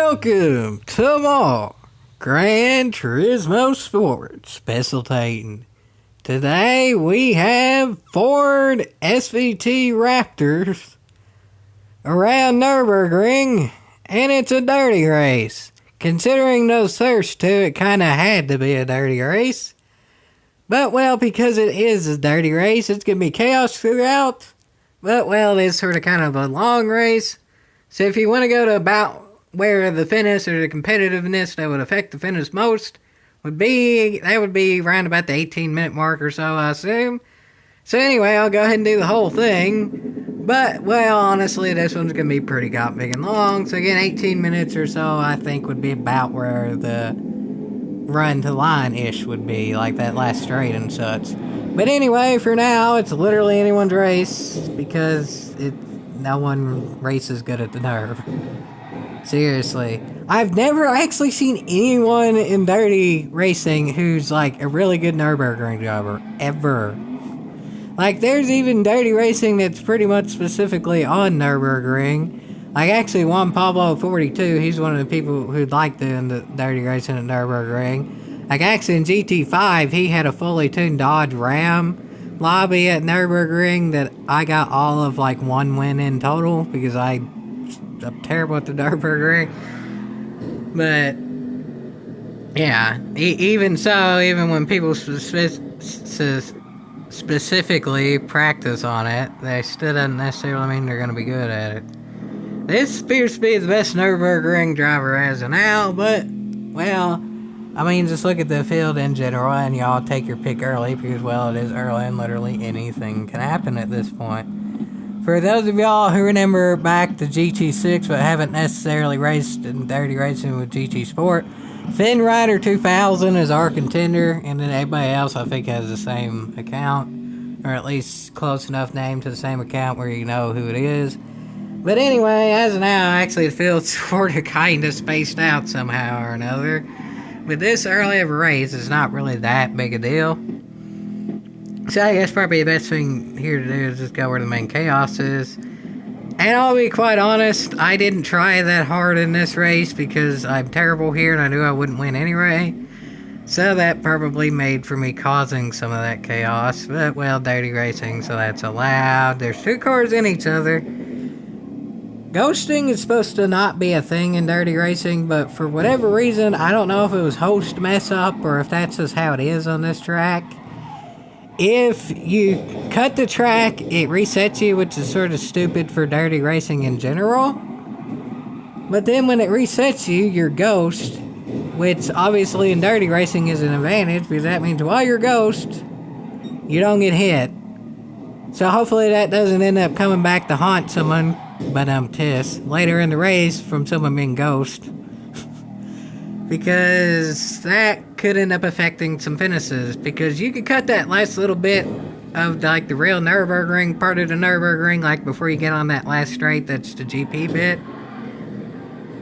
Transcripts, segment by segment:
Welcome to more Gran Turismo Sports Specialtatin. Today we have Ford SVT Raptors around Nürburgring, and it's a dirty race. Considering those first two, it kind of had to be a dirty race. But, well, because it is a dirty race, it's going to be chaos throughout. But, well, it is sort of kind of a long race. So if you want to go to about where the finish or the competitiveness that would affect the finish most would be, that would be around about the 18-minute mark or so, I assume. So anyway, I'll go ahead and do the whole thing. But, well, honestly, this one's going to be pretty big and long. So again, 18 minutes or so, I think, would be about where the run to line-ish would be, like that last straight and such. But anyway, for now, it's literally anyone's race, because no one races good at the nerve. Seriously. I've never actually seen anyone in dirty racing who's like a really good Nürburgring driver, ever. Like, there's even dirty racing that's pretty much specifically on Nürburgring. Like, actually, Juan Pablo 42, he's one of the people who'd like doing the dirty racing at Nürburgring. Like, actually, in GT5, he had a fully tuned Dodge Ram lobby at Nürburgring that I got all of, like, one win in total, because I'm terrible at the Nürburgring. But, yeah, even so, even when people specifically practice on it, they still doesn't necessarily mean they're going to be good at it. This appears to be the best Nürburgring driver as of now, but, well, I mean, just look at the field in general, and y'all take your pick early, because, well, it is early, and literally anything can happen at this point. For those of y'all who remember back to GT6, but haven't necessarily raced in dirty racing with GT Sport, Finn Rider 2000 is our contender, and then everybody else, I think, has the same account, or at least close enough name to the same account where you know who it is. But anyway, as of now, actually the field's sort of kind of spaced out somehow or another. With this early of a race, it's not really that big a deal. So I guess probably the best thing here to do is just go where the main chaos is. And I'll be quite honest, I didn't try that hard in this race because I'm terrible here and I knew I wouldn't win anyway. So that probably made for me causing some of that chaos. But, well, dirty racing, so that's allowed. There's two cars in each other. Ghosting is supposed to not be a thing in dirty racing, but for whatever reason, I don't know if it was host mess up or if that's just how it is on this track. If you cut the track, it resets you, which is sort of stupid for dirty racing in general. But then when it resets you, you're ghost, which obviously in dirty racing is an advantage, because that means while you're ghost, you don't get hit. So hopefully that doesn't end up coming back to haunt someone, but later in the race from someone being ghost. Because that could end up affecting some finishes. Because you could cut that last little bit of, like, the real Nürburgring, part of the Nürburgring, like, before you get on that last straight, that's the GP bit.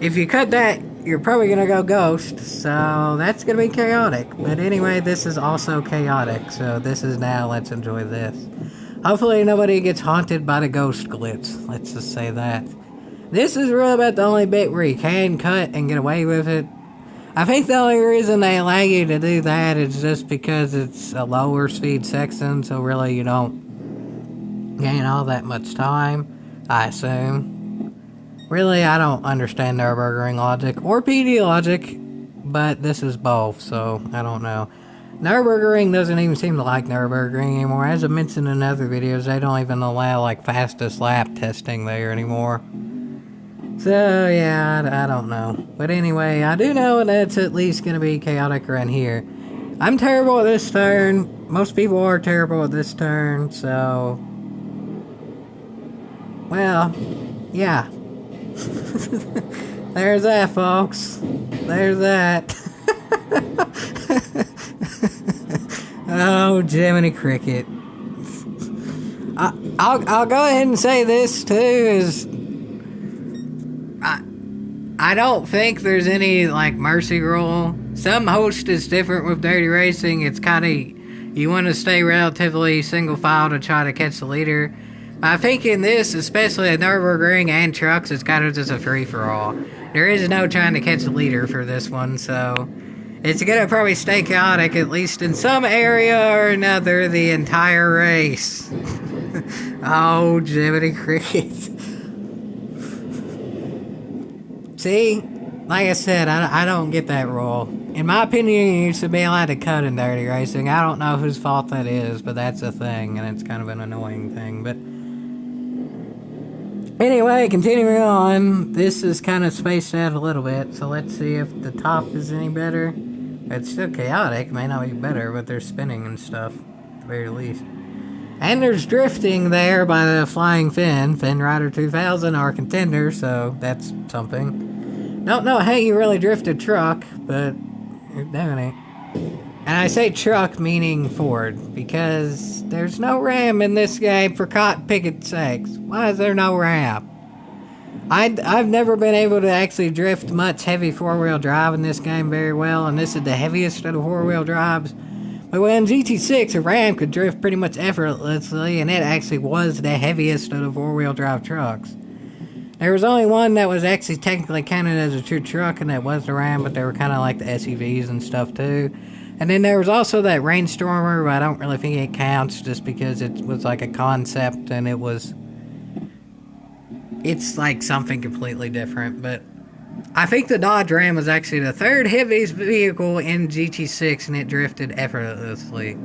If you cut that, you're probably going to go ghost, so that's going to be chaotic. But anyway, this is also chaotic, so this is now, let's enjoy this. Hopefully nobody gets haunted by the ghost glitch, let's just say that. This is really about the only bit where you can cut and get away with it. I think the only reason they allow you to do that is just because it's a lower speed section, so really you don't gain all that much time, I assume. Really, I don't understand Nürburgring logic, or PD logic, but this is both, so I don't know. Nürburgring doesn't even seem to like Nürburgring anymore. As I mentioned in other videos, they don't even allow, like, fastest lap testing there anymore. So, yeah, I don't know. But anyway, I do know that it's at least going to be chaotic around here. I'm terrible at this turn. Most people are terrible at this turn, so... Well, yeah. There's that, folks. There's that. Oh, Jiminy Cricket. I'll go ahead and say this, too, is... I don't think there's any, like, mercy rule. Some host is different with dirty racing. It's kind of, you want to stay relatively single file to try to catch the leader. I think in this, especially at Nürburgring and trucks, it's kind of just a free-for-all. there is no trying to catch a leader for this one, so it's gonna probably stay chaotic, at least in some area or another, the entire race. Oh, Jiminy Cricket. See, like I said, I don't get that rule. In my opinion, you should be allowed to cut in dirty racing. I don't know whose fault that is, but that's a thing, and it's kind of an annoying thing. But anyway, continuing on, this is kind of spaced out a little bit, so let's see if the top is any better. It's still chaotic, may not be better, but there's spinning and stuff, at the very least. And there's drifting there by the Flying Finn Rider 2000, our contender, so that's something. Don't know how you really drift a truck, but you're doing it. And I say truck meaning Ford, because there's no Ram in this game for cotton picket sakes. Why is there no Ram? I've never been able to actually drift much heavy four-wheel drive in this game very well, and this is the heaviest of the four-wheel drives. But when GT6, a Ram could drift pretty much effortlessly, and it actually was the heaviest of the four-wheel drive trucks. There was only one that was actually technically counted as a true truck, and that was the Ram, but they were kind of like the SUVs and stuff too. And then there was also that Rainstormer, but I don't really think it counts just because it was like a concept and it's like something completely different. But I think the Dodge Ram was actually the third heaviest vehicle in GT6, and it drifted effortlessly.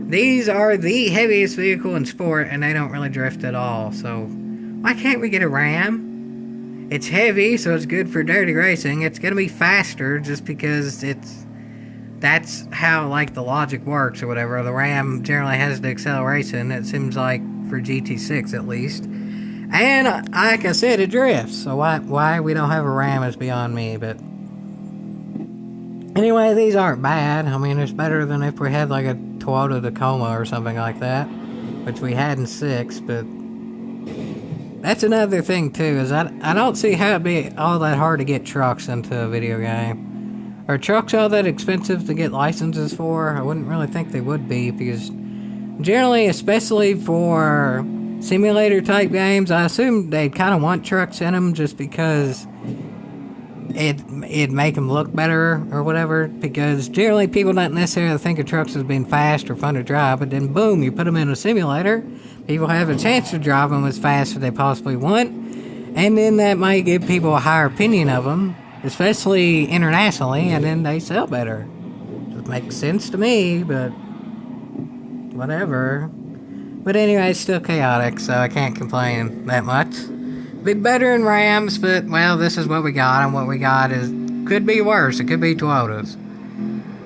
These are the heaviest vehicle in sport, and they don't really drift at all, so why can't we get a Ram? It's heavy, so it's good for dirty racing. It's going to be faster just because that's how, like, the logic works or whatever. The Ram generally has the acceleration, it seems like, for GT6 at least. And, like I said, it drifts, so why we don't have a Ram is beyond me, but anyway, these aren't bad. I mean, it's better than if we had, like, a Toyota Tacoma or something like that, which we had in 6, but that's another thing, too, is I don't see how it'd be all that hard to get trucks into a video game. Are trucks all that expensive to get licenses for? I wouldn't really think they would be, because generally, especially for simulator-type games, I assume they'd kind of want trucks in them just because it'd make them look better or whatever, because generally people don't necessarily think of trucks as being fast or fun to drive, but then boom, you put them in a simulator, people have a chance to drive them as fast as they possibly want, and then that might give people a higher opinion of them, especially internationally, and then they sell better. It makes sense to me, but whatever. But anyway, it's still chaotic, so I can't complain that much. Be better in Rams, but, well, this is what we got, and what we got could be worse. It could be Toyotas.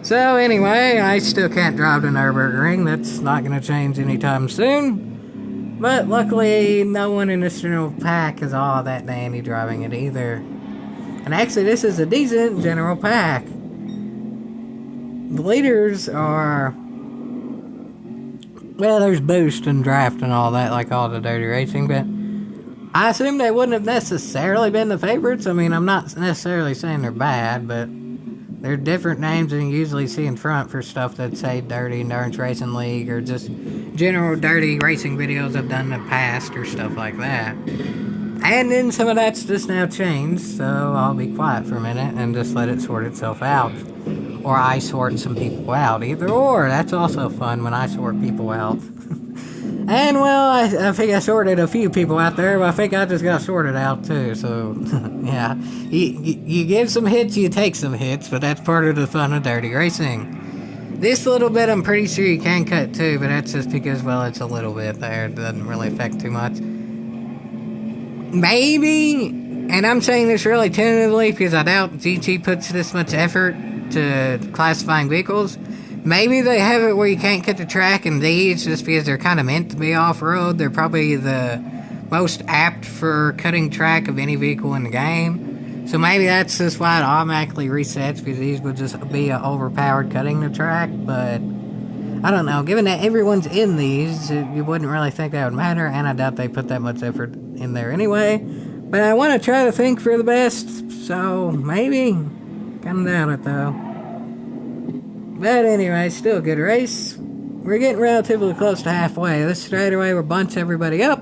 So, anyway, I still can't drive the Nürburgring. That's not going to change anytime soon. But, luckily, no one in this general pack is all that dandy driving it either. And actually, this is a decent general pack. The leaders are... well, there's boost and draft and all that, like all the dirty racing, but I assume they wouldn't have necessarily been the favorites. I mean, I'm not necessarily saying they're bad, but they're different names than you usually see in front for stuff that say Dirty Endurance Racing League or just general dirty racing videos I've done in the past or stuff like that. And then some of that's just now changed, so I'll be quiet for a minute and just let it sort itself out. Or I sort some people out. Either or. That's also fun when I sort people out. And, well, I think I sorted a few people out there, but I think I just got sorted out, too. So, yeah. You give some hits, you take some hits, but that's part of the fun of dirty racing. This little bit, I'm pretty sure you can cut, too, but that's just because, well, it's a little bit there. It doesn't really affect too much. Maybe, and I'm saying this really tentatively because I doubt GT puts this much effort to classifying vehicles. Maybe they have it where you can't cut the track in these just because they're kind of meant to be off-road. They're probably the most apt for cutting track of any vehicle in the game. So maybe that's just why it automatically resets, because these would just be overpowered cutting the track. But I don't know. Given that everyone's in these, you wouldn't really think that would matter, and I doubt they put that much effort in there anyway. But I want to try to think for the best, so maybe. Kind of doubt it, though. But anyway, still a good race. We're getting relatively close to halfway. This straightaway will bunch everybody up.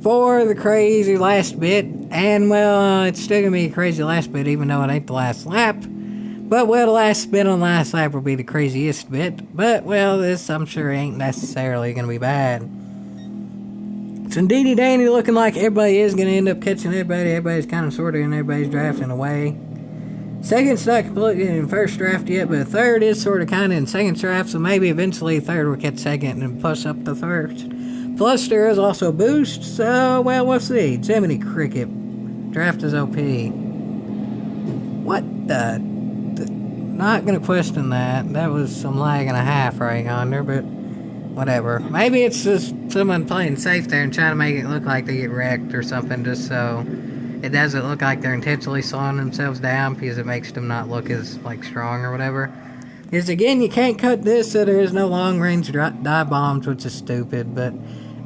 for the crazy last bit. And, well, it's still going to be a crazy last bit, even though it ain't the last lap. But, well, the last bit on the last lap will be the craziest bit. But, well, this, I'm sure, ain't necessarily going to be bad. It's indeedy dandy looking like everybody is going to end up catching everybody. Everybody's kind of sort of, and everybody's drafting away. Second's not completely in first draft yet, but third is sort of kind of in second draft, so maybe eventually third will catch second and push up to first. Plus, there is also a boost, so, well, we'll see. Jiminy Cricket. Draft is OP. What the? Not gonna question that. That was some lag and a half right yonder, but whatever. Maybe it's just someone playing safe there and trying to make it look like they get wrecked or something, just so it doesn't look like they're intentionally slowing themselves down because it makes them not look as, like, strong or whatever. Because, again, you can't cut this, so there is no long-range dive bombs, which is stupid, but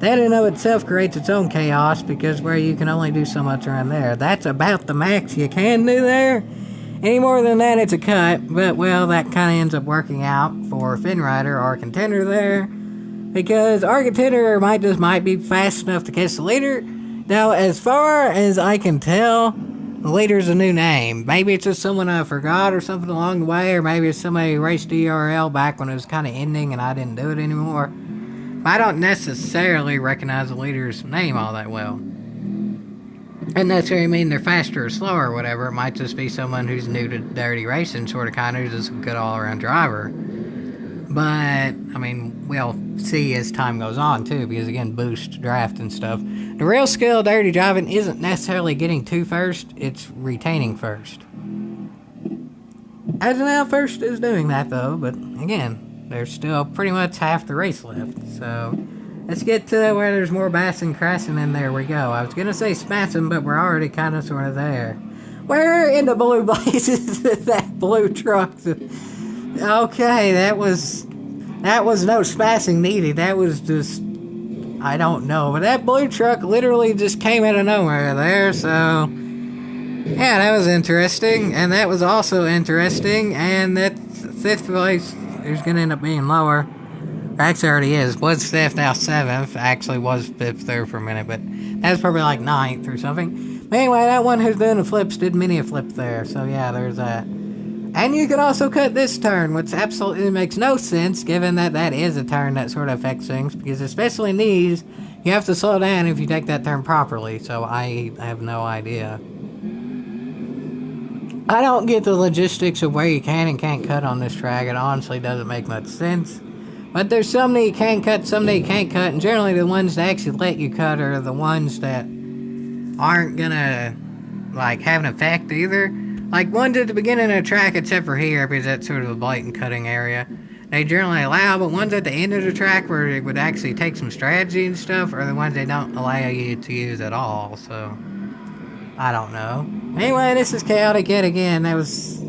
that in and of itself creates its own chaos because where you can only do so much around there. That's about the max you can do there. Any more than that, it's a cut, but, well, that kind of ends up working out for Finrider, our contender there, because our contender might be fast enough to catch the leader. Now, as far as I can tell, the leader's a new name. Maybe it's just someone I forgot or something along the way, or maybe it's somebody who raced DRL back when it was kind of ending and I didn't do it anymore. I don't necessarily recognize the leader's name all that well. Doesn't necessarily mean they're faster or slower or whatever. It might just be someone who's new to dirty racing, sort of kind of, who's just a good all-around driver. But, I mean, we'll see as time goes on, too, because, again, boost, draft, and stuff. The real skill of dirty driving isn't necessarily getting to first, it's retaining first. As of now, first is doing that, though, but, again, there's still pretty much half the race left, so let's get to where there's more bass and crashing, and there we go. I was going to say smashing, but we're already kind of sort of there. Where in the blue blazes is that blue truck? Okay, that was no smashing needed. That was just, I don't know. But that blue truck literally just came out of nowhere there, so yeah, that was interesting. And that was also interesting, and that fifth place is going to end up being lower. Actually, already is. Was fifth, now seventh. Actually, was fifth there for a minute, but that was probably like ninth or something. But anyway, that one who's doing the flips did many a flip there. So yeah, there's that. And you can also cut this turn, which absolutely makes no sense, given that that is a turn that sort of affects things. Because especially in these, you have to slow down if you take that turn properly. So I have no idea. I don't get the logistics of where you can and can't cut on this track. It honestly doesn't make much sense. But there's some that you can cut, some that you can't cut, and generally the ones that actually let you cut are the ones that aren't gonna, like, have an effect either. Like, ones at the beginning of the track, except for here, because that's sort of a blatant cutting area, they generally allow, but ones at the end of the track where it would actually take some strategy and stuff are the ones they don't allow you to use at all, so I don't know. Anyway, this is chaotic yet again. That was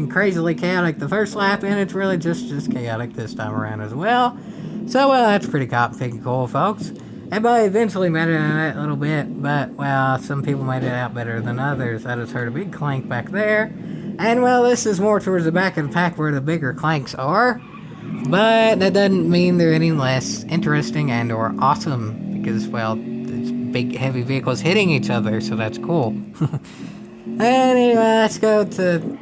crazily chaotic the first lap, and it's really just chaotic this time around as well. So, well, that's pretty cool, folks. Everybody eventually made it in that little bit, but, well, some people made it out better than others. I just heard a big clank back there. And, well, this is more towards the back of the pack where the bigger clanks are. But that doesn't mean they're any less interesting and or awesome, because, well, it's big, heavy vehicles hitting each other, so that's cool. Anyway, let's go to...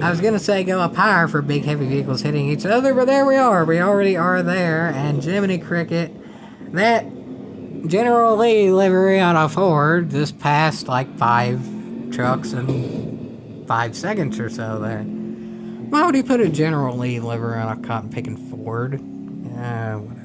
I was going to say go up higher for big, heavy vehicles hitting each other, but there we are. We already are there, and Jiminy Cricket, that General Lee livery on a Ford just passed like 5 trucks in 5 seconds or so there. Why would he put a General Lee livery on a cotton-picking Ford? Whatever.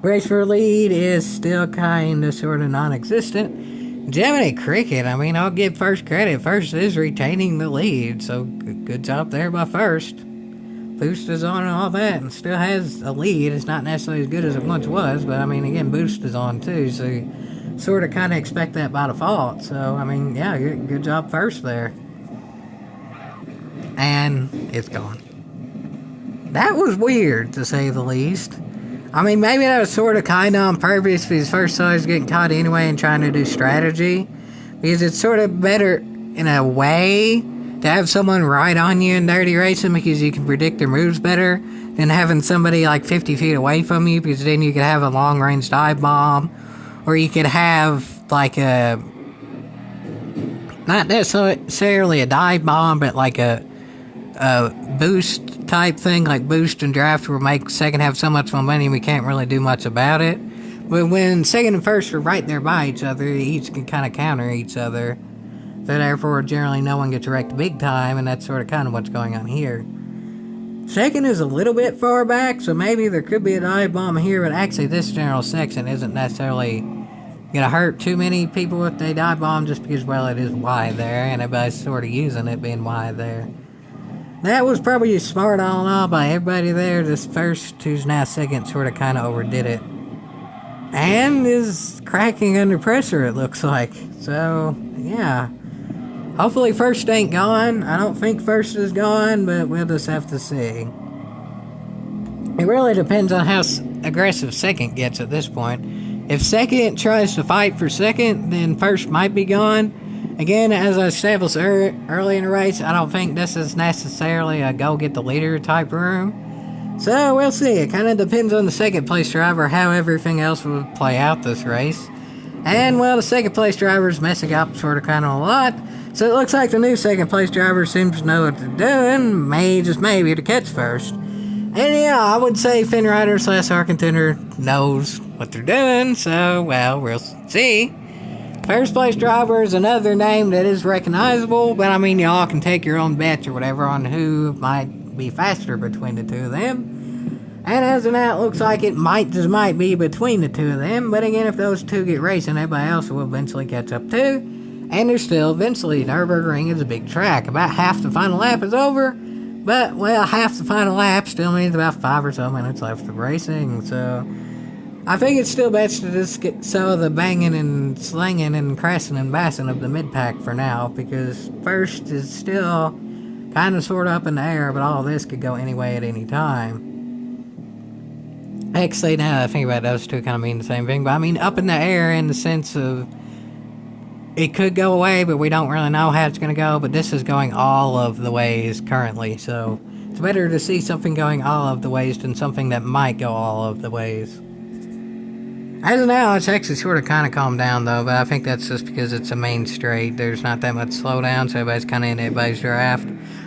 Race for lead is still kind of sort of non-existent. Jiminy Cricket, I mean, I'll give First credit. First is retaining the lead, so good job there by First. Boost is on and all that, and still has a lead. It's not necessarily as good as it once was, but I mean, again, Boost is on too, so you sort of kind of expect that by default. So, I mean, yeah, good job First there. And it's gone. That was weird, to say the least. I mean, maybe that was sort of kind of on purpose because First saw he was getting caught anyway and trying to do strategy. Because it's sort of better, in a way, to have someone right on you in dirty racing because you can predict their moves better than having somebody like 50 feet away from you, because then you could have a long-range dive bomb, or you could have like a, not necessarily a dive bomb, but like a boost type thing, like boost and draft will make second have so much momentum we can't really do much about it. But when second and first are right there by each other, each can kind of counter each other. So therefore, generally no one gets wrecked big time, and that's sort of kind of what's going on here. Second is a little bit far back, so maybe there could be a dive bomb here, but actually this general section isn't necessarily gonna hurt too many people if they dive bomb, just because, well, it is wide there, and everybody's sort of using it being wide there. That was probably smart all in all by everybody there. This first, who's now second, sort of kind of overdid it. And is cracking under pressure, it looks like. So, yeah. Hopefully first ain't gone. I don't think first is gone, but we'll just have to see. It really depends on how aggressive second gets at this point. If second tries to fight for second, then first might be gone. Again, as I established early in the race, I don't think this is necessarily a go get the leader type room. So, we'll see. It kind of depends on the second place driver, how everything else would play out this race. And, well, the second place driver is messing up sort of kind of a lot. So, it looks like the new second place driver seems to know what they're doing. Just maybe to catch first. And, yeah, I would say Finn Rider / our contender knows what they're doing. So, well, we'll see. First place driver is another name that is recognizable. But, I mean, y'all can take your own bets or whatever on who might be faster between the two of them. And as of now, it looks like it might be between the two of them. But again, if those two get racing, everybody else will eventually catch up too. And there's still eventually, Nürburgring is a big track. About half the final lap is over. But, well, half the final lap still means about 5 or so minutes left of racing. So, I think it's still best to just get some of the banging and slinging and crashing and bassing of the mid-pack for now. Because first is still kind of sort of up in the air, but all this could go any way at any time. Actually, now that I think about it, those two kind of mean the same thing. But I mean, up in the air in the sense of it could go away, but we don't really know how it's going to go. But this is going all of the ways currently. So it's better to see something going all of the ways than something that might go all of the ways. As of now, it's actually sort of kind of calmed down, though. But I think that's just because it's a main straight. There's not that much slowdown, so everybody's kind of in everybody's draft.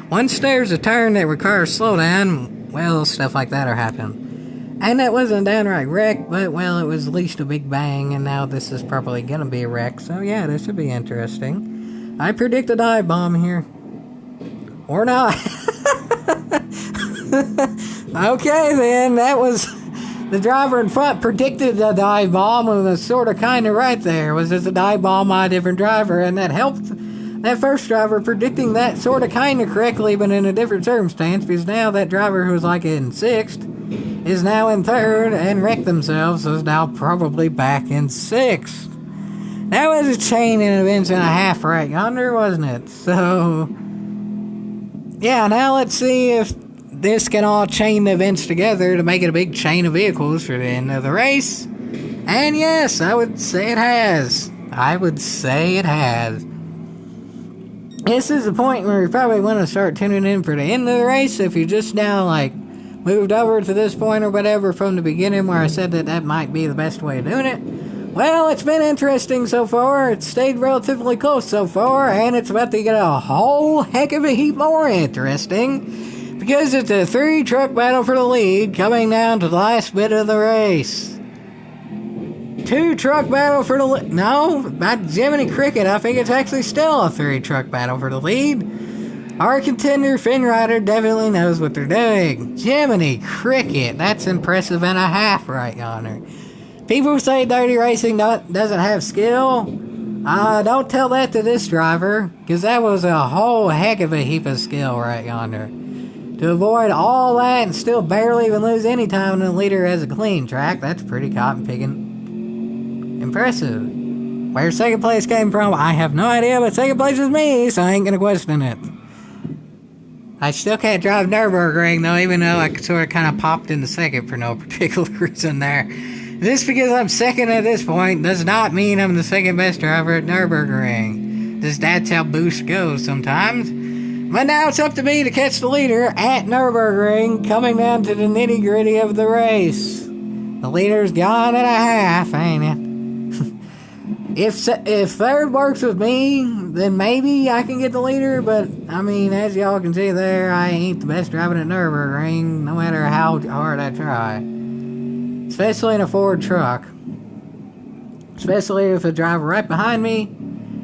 Once there's a turn that requires slowdown, well, stuff like that are happening. And that wasn't a downright wreck, but, well, it was at least a big bang, and now this is probably going to be a wreck. So, yeah, this should be interesting. I predict a dive bomb here. Or not. Okay, then, that was... The driver in front predicted the dive bomb and was sort of kind of right there. Was this a dive bomb by a different driver? And that helped that first driver predicting that sort of kind of correctly, but in a different circumstance, because now that driver who was like in 6th is now in 3rd and wrecked themselves, so is now probably back in 6th. That was a chain in events and a half right yonder, wasn't it? So, yeah, now let's see if this can all chain the events together to make it a big chain of vehicles for the end of the race. And yes, I would say it has. This is the point where you probably want to start tuning in for the end of the race. If you just now, like, moved over to this point or whatever from the beginning where I said that might be the best way of doing it. Well, it's been interesting so far. It's stayed relatively close so far, and it's about to get a whole heck of a heap more interesting. Because it's a 3-truck battle for the lead coming down to the last bit of the race. 2-truck battle for the lead. No, by Jiminy Cricket, I think it's actually still a 3-truck battle for the lead. Our contender, Finn Rider, definitely knows what they're doing. Jiminy Cricket, that's impressive and a half right yonder. People say Dirty Racing doesn't have skill. Don't tell that to this driver, because that was a whole heck of a heap of skill right yonder. To avoid all that and still barely even lose any time when the leader has a clean track, that's pretty cotton picking. Impressive. Where second place came from, I have no idea, but second place is me, so I ain't gonna question it. I still can't drive Nürburgring, though, even though I sort of kind of popped into second for no particular reason there. Just because I'm second at this point does not mean I'm the second best driver at Nürburgring. Just that's how boost goes sometimes. But now it's up to me to catch the leader at Nürburgring, coming down to the nitty gritty of the race. The leader's gone at a half, ain't it? If third works with me, then maybe I can get the leader, but, I mean, as y'all can see there, I ain't the best driving at Nürburgring, no matter how hard I try. Especially in a Ford truck. Especially if a driver right behind me.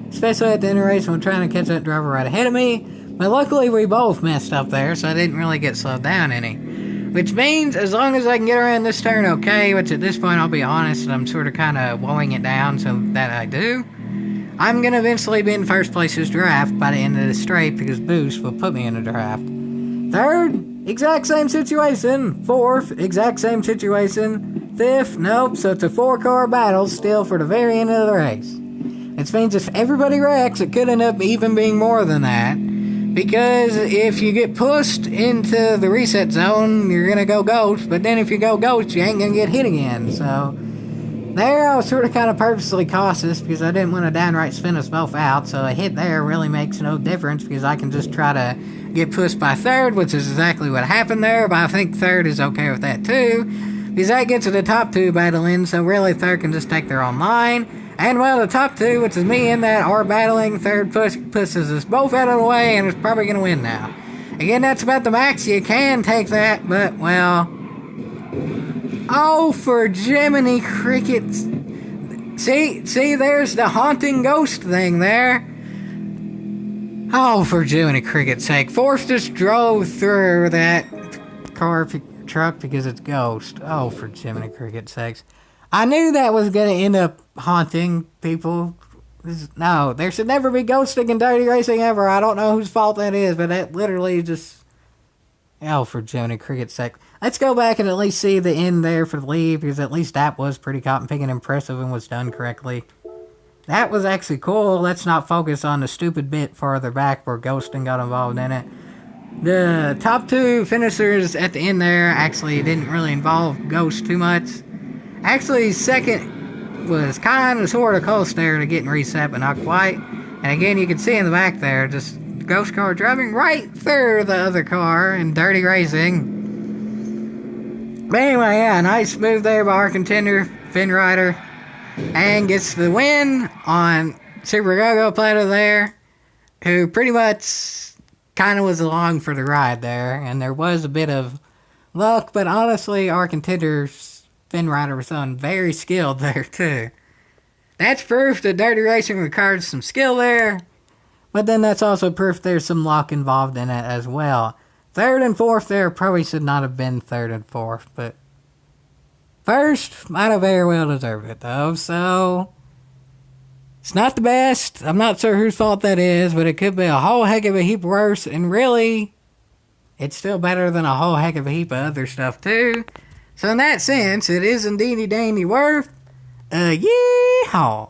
Especially at the end of the race when I'm trying to catch that driver right ahead of me. But luckily we both messed up there, so I didn't really get slowed down any. Which means, as long as I can get around this turn okay, which at this point I'll be honest, I'm sort of kind of blowing it down so that I do, I'm going to eventually be in first place's draft by the end of the straight because Boost will put me in a draft. Third, exact same situation. Fourth, exact same situation. Fifth, nope, so it's a 4-car battle still for the very end of the race. Which means if everybody wrecks, it could end up even being more than that. Because if you get pushed into the reset zone, you're going to go ghost. But then if you go ghost, you ain't going to get hit again. So there I was sort of kind of purposely cautious because I didn't want to downright spin us both out. So a hit there really makes no difference because I can just try to get pushed by third, which is exactly what happened there. But I think third is okay with that too. Because that gets to the top two battling, so really third can just take their own line. And well, the top two, which is me and that, are battling. Third pushes us both out of the way and is probably going to win now. Again, that's about the max. You can take that, but, well... Oh, for Jiminy Crickets. See, there's the haunting ghost thing there. Oh, for Jiminy Cricket's sake. Forrest just drove through that truck because it's ghost. Oh, for Jiminy Cricket's sakes. I knew that was going to end up haunting people. No, there should never be ghosting in dirty racing ever. I don't know whose fault that is, but that literally just... Oh, for Jiminy Cricket's sake. Let's go back and at least see the end there for the lead, because at least that was pretty cotton picking impressive and was done correctly. That was actually cool. Let's not focus on the stupid bit farther back where ghosting got involved in it. The top two finishers at the end there actually didn't really involve ghost too much. Actually, second was kind of sort of close there to getting reset, but not quite. And again, you can see in the back there, just the ghost car driving right through the other car in dirty racing. But anyway, yeah, nice move there by our contender, Finn Rider. And gets the win on Super Go-Go Platter there, who pretty much kind of was along for the ride there. And there was a bit of luck, but honestly, our contenders... Finn Rider was on very skilled there too. That's proof that dirty racing requires some skill there, but then that's also proof there's some luck involved in it as well. Third and fourth there probably should not have been third and fourth, but first might have very well deserved it though, so it's not the best. I'm not sure whose fault that is, but it could be a whole heck of a heap worse, and really, it's still better than a whole heck of a heap of other stuff too. So in that sense, it is indeedy dandy worth a yeehaw.